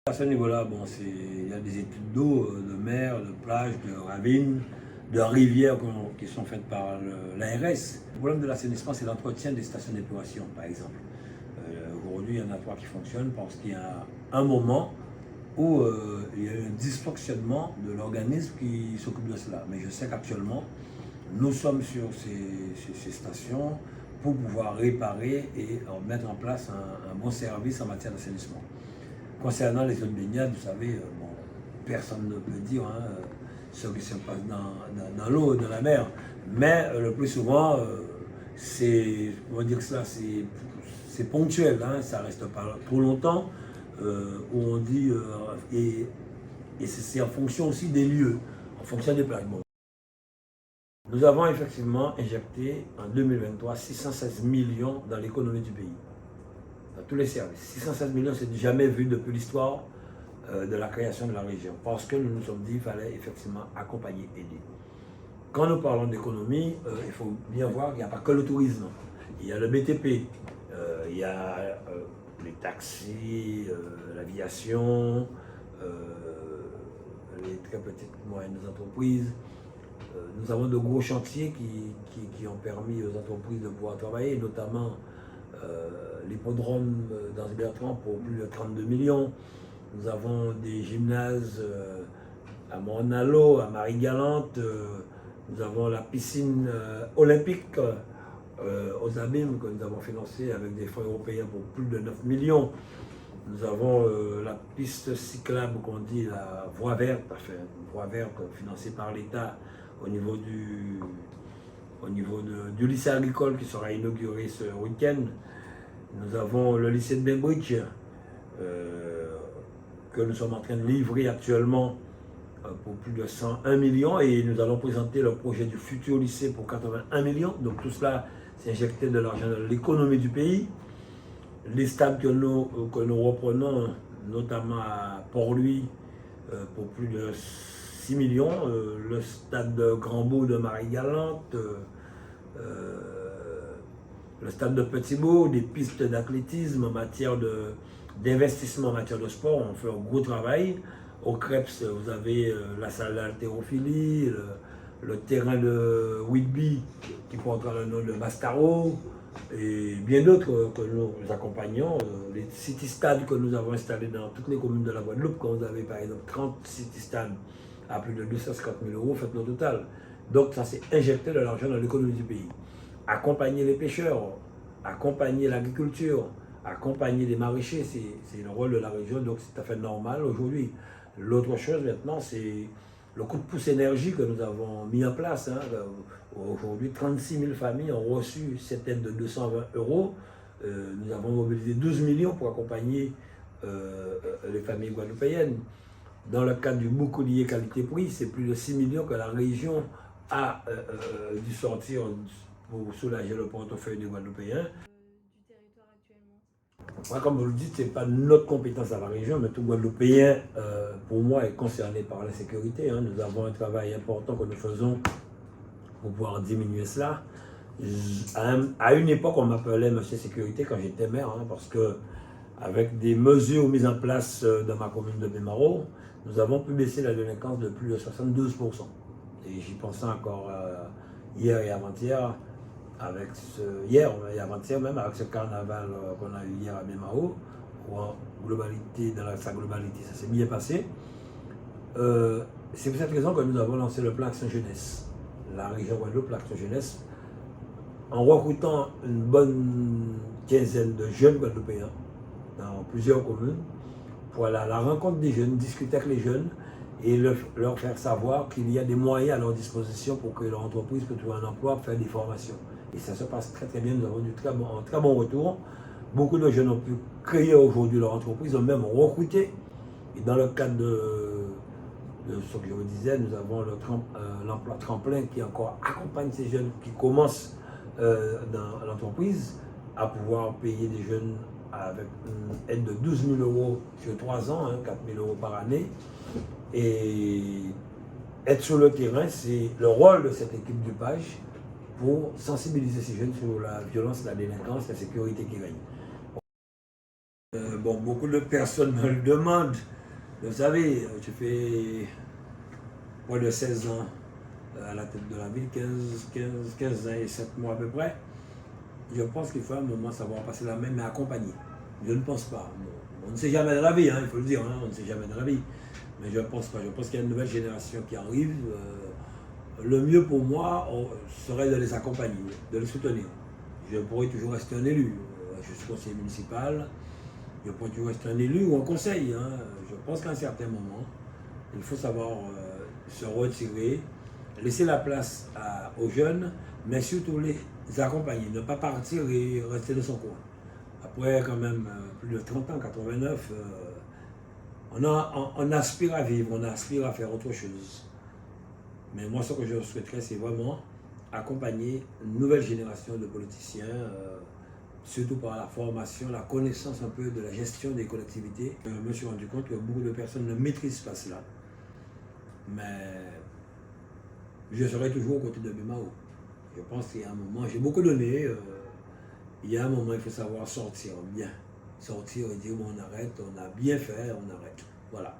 À ce niveau-là, bon, il y a des études d'eau, de mer, de plage, de ravines, de rivières qui sont faites par l'ARS. Le problème de l'assainissement, c'est l'entretien des stations d'épuration, par exemple. Aujourd'hui, il y en a 3 qui fonctionnent parce qu'il y a un moment où il y a eu un dysfonctionnement de l'organisme qui s'occupe de cela. Mais je sais qu'actuellement, nous sommes sur ces stations pour pouvoir réparer et mettre en place un bon service en matière d'assainissement. Concernant les zones baignades, vous savez, bon, personne ne peut dire ce qui se passe dans l'eau, dans la mer. Mais le plus souvent, c'est, on va dire que cela, c'est ponctuel, ça ne reste pas trop longtemps, où on dit, et c'est en fonction aussi des lieux, en fonction des plages. Bon. Nous avons effectivement injecté en 2023 616 millions dans l'économie du pays, dans tous les services. 616 millions, c'est jamais vu depuis l'histoire de la création de la région, parce que nous nous sommes dit qu'il fallait effectivement accompagner, aider. Quand nous parlons d'économie, il faut bien voir qu'il n'y a pas que le tourisme. Il y a le BTP, il y a les taxis, l'aviation, les très petites et moyennes entreprises. Nous avons de gros chantiers qui ont permis aux entreprises de pouvoir travailler, notamment l'hippodrome d'Anse-Bertrand pour plus de 32 millions. Nous avons des gymnases à Morne-à-l'Eau, à Marie-Galante. Nous avons la piscine olympique aux Abîmes que nous avons financée avec des fonds européens pour plus de 9 millions. Nous avons la piste cyclable qu'on dit la voie verte, enfin une voie verte financée par l'État au niveau du lycée agricole qui sera inauguré ce week-end. Nous avons le lycée de Bainbridge que nous sommes en train de livrer actuellement pour plus de 101 millions et nous allons présenter le projet du futur lycée pour 81 millions. Donc tout cela, c'est injecté de l'argent dans l'économie du pays. Les stades que nous reprenons, notamment à Port-Louis, pour plus de 6 millions, le stade de Grand-Beau de Marie-Galante, le stade de Petit-Beau, des pistes d'athlétisme en matière d'investissement en matière de sport, on fait un gros travail. Au CREPS, vous avez la salle d'haltérophilie, le terrain de rugby qui portera le nom de Mastaro, et bien d'autres que nous accompagnons. Les city-stades que nous avons installés dans toutes les communes de la Guadeloupe, quand vous avez par exemple 30 city-stades à plus de 250 000 euros, faites le total. Donc ça c'est injecter de l'argent dans l'économie du pays. Accompagner les pêcheurs, accompagner l'agriculture, accompagner les maraîchers, c'est le rôle de la région, donc c'est tout à fait normal aujourd'hui. L'autre chose maintenant, c'est le coup de pouce énergie que nous avons mis en place. Aujourd'hui, 36 000 familles ont reçu cette aide de 220 euros. Nous avons mobilisé 12 millions pour accompagner les familles guadeloupéennes. Dans le cadre du bouclier qualité-prix, c'est plus de 6 millions que la région a dû sortir pour soulager le portefeuille des Guadeloupéens. Du territoire actuellement. Moi, comme vous le dites, ce n'est pas notre compétence à la région, mais tout Guadeloupéen, pour moi, est concerné par la sécurité. Nous avons un travail important que nous faisons pour pouvoir diminuer cela. À une époque, on m'appelait Monsieur Sécurité quand j'étais maire, parce que avec des mesures mises en place dans ma commune de Bémaro, nous avons pu baisser la délinquance de plus de 72%. Et j'y pensais encore hier et avant-hier, hier et avant-hier même, avec ce carnaval qu'on a eu hier à Bémaro, où en globalité, dans sa globalité, ça s'est bien passé. C'est pour cette raison que nous avons lancé le plan Action Jeunesse. La région Guadeloupe, l'Action Jeunesse, en recrutant une bonne quinzaine de jeunes Guadeloupéens dans plusieurs communes, pour aller à la rencontre des jeunes, discuter avec les jeunes et leur faire savoir qu'il y a des moyens à leur disposition pour que leur entreprise puisse trouver un emploi, faire des formations. Et ça se passe très très bien, nous avons un très bon retour. Beaucoup de jeunes ont pu créer aujourd'hui leur entreprise, ont même recruté. Et dans le cadre de ce que je vous disais, nous avons l'emploi tremplin qui encore accompagne ces jeunes qui commencent dans l'entreprise à pouvoir payer des jeunes avec une aide de 12 000 euros sur 3 ans, 4 000 euros par année. Et être sur le terrain, c'est le rôle de cette équipe du PAGE pour sensibiliser ces jeunes sur la violence, la délinquance, la sécurité qui règne. Beaucoup de personnes me le demandent. Vous savez, j'ai fait moins de 16 ans à la tête de la ville, 15 ans et 7 mois à peu près. Je pense qu'il faut à un moment savoir passer la main, mais accompagner. Je ne pense pas. On ne sait jamais dans la vie, hein, il faut le dire, hein, on ne sait jamais dans la vie. Mais je ne pense pas. Je pense qu'il y a une nouvelle génération qui arrive. Le mieux pour moi serait de les accompagner, de les soutenir. Je pourrais toujours rester un élu. Je suis conseiller municipal. Je pourrais toujours rester un élu ou un conseil. Hein. Je pense qu'à un certain moment, il faut savoir se retirer, laisser la place aux jeunes, mais surtout les accompagner, ne pas partir et rester de son coin. Après quand même plus de 30 ans, 89, on aspire à vivre, on aspire à faire autre chose. Mais moi, ce que je souhaiterais, c'est vraiment accompagner une nouvelle génération de politiciens, surtout par la formation, la connaissance un peu de la gestion des collectivités. Je me suis rendu compte que beaucoup de personnes ne maîtrisent pas cela. Mais je serai toujours aux côtés de Bemao. Je pense qu'il y a un moment, j'ai beaucoup donné, il y a un moment, il faut savoir sortir bien. Sortir et dire bon, on arrête, on a bien fait, on arrête. Voilà.